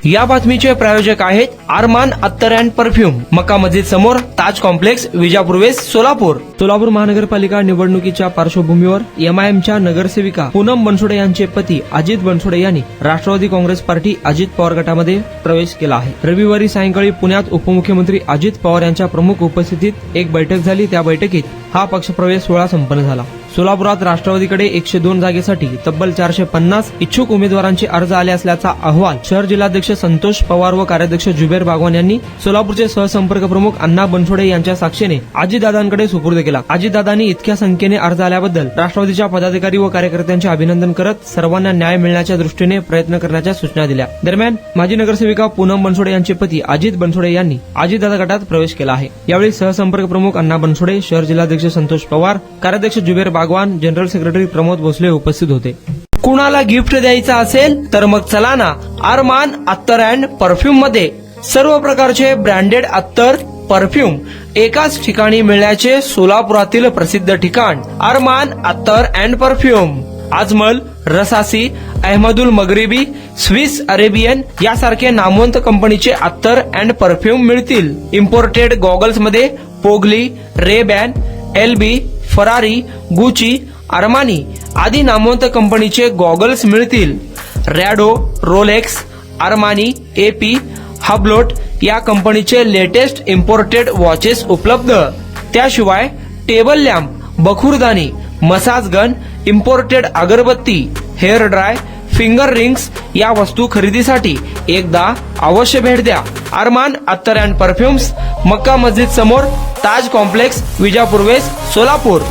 या बातमीचे प्रायोजक आहेत अरमान अत्तर अँड परफ्यूम, मक्का मस्जिद समोर, ताज कॉम्प्लेक्स, विजापूर वेस्ट, सोलापूर. सोलापूर महानगरपालिका निवडणुकीच्या पार्श्वभूमीवर एमआयएमच्या नगरसेविका पूनम बनसोडे यांचे पती अजित बनसोडे यांनी राष्ट्रवादी काँग्रेस पार्टी अजित पवार गटामध्ये प्रवेश केला आहे. रविवारी सायंकाळी पुण्यात उपमुख्यमंत्री अजित पवार यांच्या प्रमुख उपस्थितीत एक बैठक झाली. त्या बैठकीत हा पक्षप्रवेश सोहळा संपन्न झाला. सोलापुरात राष्ट्रवादीकडे 102 जागेसाठी तब्बल 450 इच्छुक उमेदवारांचे अर्ज आले असल्याचा अहवाल शहर जिल्हाध्यक्ष संतोष पवार व कार्याध्यक्ष जुबेर बागवान यांनी सोलापूरचे सहसंपर्क प्रमुख अण्णा बनसोडे यांच्या साक्षीने अजितदादांकडे सुपूर्द केला. अजितदादांनी इतक्या संख्येने अर्ज आल्याबद्दल राष्ट्रवादीच्या पदाधिकारी व कार्यकर्त्यांचे अभिनंदन करत सर्वांना न्याय मिळण्याच्या दृष्टीने प्रयत्न करण्याच्या सूचना दिल्या. दरम्यान माजी नगरसेविका पूनम बनसोडे यांचे पती अजित बनसोडे यांनी अजितदादा गटात प्रवेश केला आहे. यावेळी सहसंपर्क प्रमुख अण्णा बनसोडे, शहर जिल्हाध्यक्ष संतोष पवार, कार्याध्यक्ष जुबेर बागवान, जनरल सेक्रेटरी प्रमोद भोसले उपस्थित होते. कुणाला गिफ्ट द्यायचा असेल तर मग चला ना अरमान अत्तर अँड परफ्यूम मध्ये. सर्व प्रकारचे ब्रँडेड अत्तर, परफ्यूम एकाच ठिकाणी मिळण्याचे सोलापुरातील प्रसिद्ध ठिकाण अरमान अत्तर and perfume. Ajmal, Rasasi, Ahmed Al Maghribi, Swiss Arabian यासारखे नामवंत कंपनीचे अत्तर अँड परफ्यूम मिळतील. इम्पोर्टेड गॉगल्स मध्ये पोगली, RayBan, LB, Ferrari, Gucci, Armani आदी नामवंत कंपनीचे गॉगल्स मिळतील. Rado, Rolex, Armani, AP, Hublot या कंपनीचे लेटेस्ट इम्पोर्टेड वॉचेस उपलब्ध. त्याशिवाय टेबल लॅम्प, बखुरदानी, मसाज गन, इम्पोर्टेड अगरबत्ती, हेअर ड्राय, फिंगर रिंग्स या वस्तू खरेदीसाठी एकदा अवश्य भेट द्या. अरमान अत्तर अँड परफ्यूम्स, मक्का मस्जिद समोर, ताज कॉम्प्लेक्स, विजापूर वेस्ट, सोलापूर.